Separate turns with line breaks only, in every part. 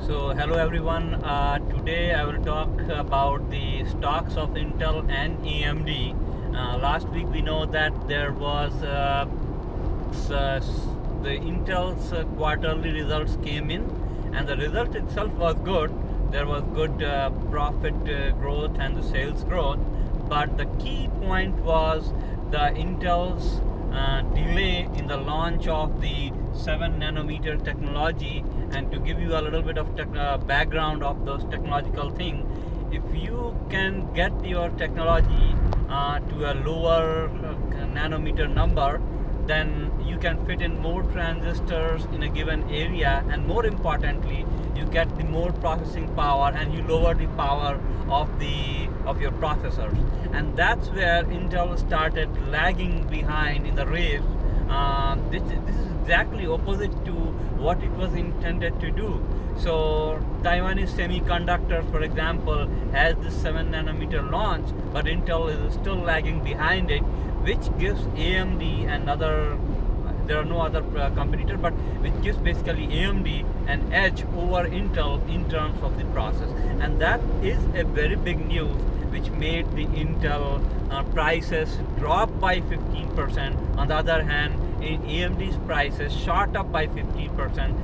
So hello everyone. Today I will talk about the stocks of Intel and AMD. Last week we know that there was the Intel's quarterly results came in, and the result itself was good. There was good profit growth and the sales growth, but the key point was the Intel's delay in the launch of the 7 nanometer technology. And to give you a little bit of background of those technological things, if you can get your technology to a lower nanometer number, then you can fit in more transistors in a given area, and more importantly you get the more processing power and you lower the power of your processors. And that's where Intel started lagging behind in the race. This is exactly opposite to what it was intended to do. So Taiwanese Semiconductor, for example, has this 7 nanometer launch, but Intel is still lagging behind it, which gives AMD and there are no other competitor, but which gives basically AMD an edge over Intel in terms of the process. And that is a very big news, which made the Intel prices drop by 15%. On the other hand, in AMD's prices shot up by 15%,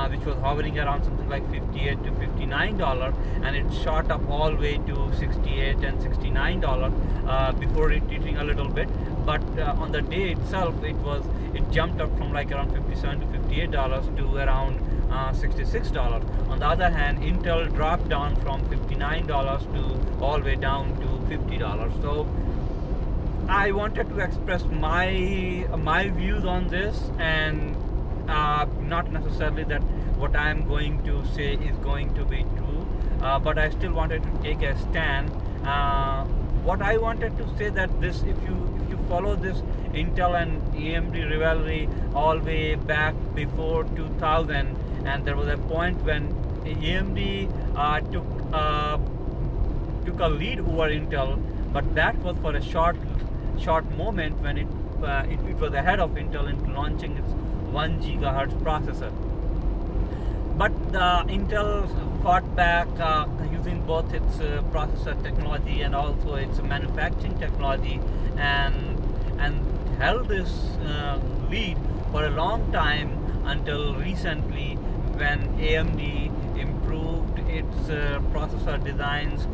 which was hovering around something like $58 to $59, and it shot up all the way to $68 and $69 before retreating a little bit. But on the day itself, it jumped up from like around $57 to $58 to around $66. On the other hand, Intel dropped down from $59 to all the way down to $50. So I wanted to express my views on this, and not necessarily that what I am going to say is going to be true, but I still wanted to take a stand. What I wanted to say that this, if you follow this Intel and AMD rivalry all the way back before 2000, and there was a point when AMD took a lead over Intel, but that was for a short moment when it was ahead of Intel in launching its 1 gigahertz processor. But Intel fought back using both its processor technology and also its manufacturing technology, and held this lead for a long time until recently, when AMD improved its processor designs,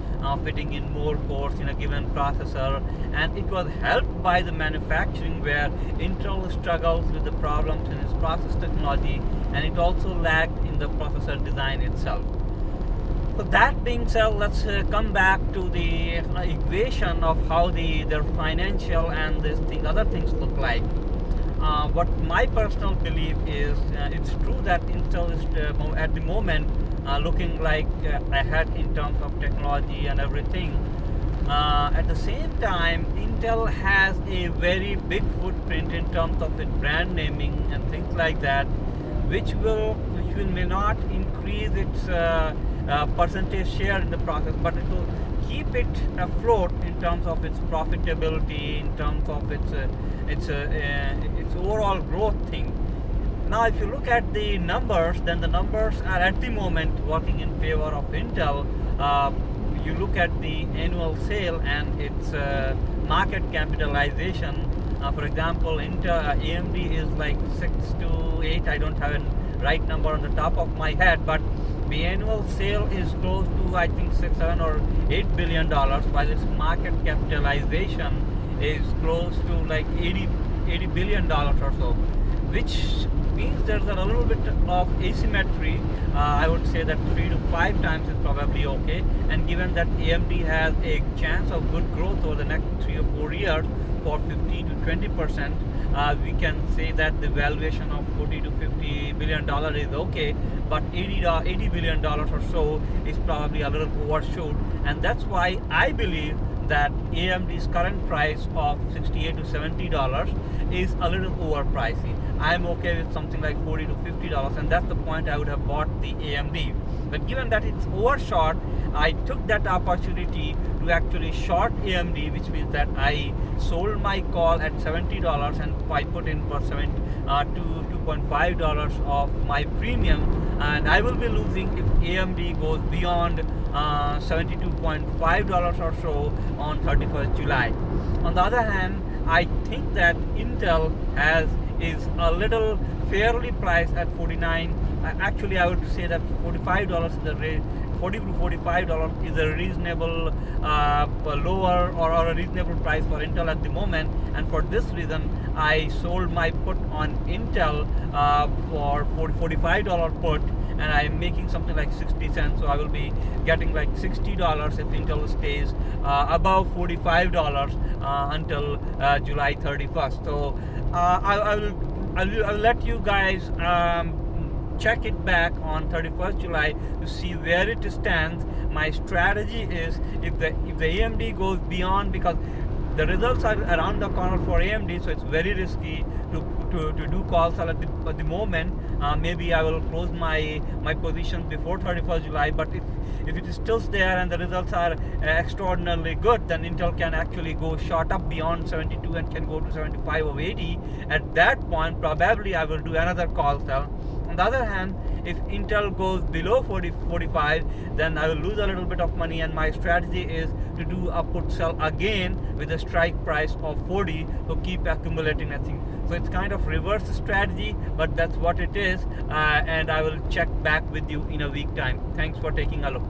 fitting in more cores in a given processor, and it was helped by the manufacturing, where Intel struggles with the problems in its process technology, and it also lagged in the processor design itself. So that being said, let's come back to the equation of how their financial and other things look like. What my personal belief is, it's true that Intel is at the moment looking like ahead in terms of technology and everything. At the same time, Intel has a very big footprint in terms of its brand naming and things like that, which may not increase its percentage share in the process, but it will keep it afloat in terms of its profitability, in terms of its overall growth thing. Now, if you look at the numbers, then the numbers are at the moment working in favor of Intel. You look at the annual sale and its market capitalization. For example, AMD is like 6 to 8. I don't have a right number on the top of my head, but the annual sale is close to, I think, 6, 7 or $8 billion, while its market capitalization is close to like $80 billion or so, which means there's a little bit of asymmetry. I would say that 3 to 5 times is probably okay, and given that AMD has a chance of good growth over the next 3 or 4 years for 50 to 20%, we can say that the valuation of $40 to $50 billion is okay, but $80 billion or so is probably a little overshoot, and that's why I believe that AMD's current price of $68 to $70 is a little overpricey. I'm okay with something like $40 to $50, and that's the point I would have bought the AMD. But given that it's overshot, I took that opportunity to actually short AMD, which means that I sold my call at $70 and I put in for $2.5 of my premium and I will be losing if AMD goes beyond $72.5 or so on 31st July. On the other hand, I think that Intel is a little fairly priced at 49. Actually, I would say that $45 is a $40 to $45 is a reasonable lower or a reasonable price for Intel at the moment, and for this reason I sold my put on Intel for $45 put, and I am making something like 60 cents, so I will be getting like $60 if Intel stays above $45 until July 31st. So I will let you guys check it back on 31st July to see where it stands. My strategy is if the AMD goes beyond, because the results are around the corner for AMD, so it's very risky to do calls at the moment. Maybe I will close my positions before 31st July, but if it is still there and the results are extraordinarily good, then Intel can actually go short up beyond 72 and can go to 75 or 80. At that point, probably I will do another call sell. On the other hand, if Intel goes below 45, then I will lose a little bit of money, and my strategy is to do a put sell again with a strike price of 40, so keep accumulating nothing. So it's kind of reverse strategy, but that's what it is, and I will check back with you in a week time. Thanks for taking a look.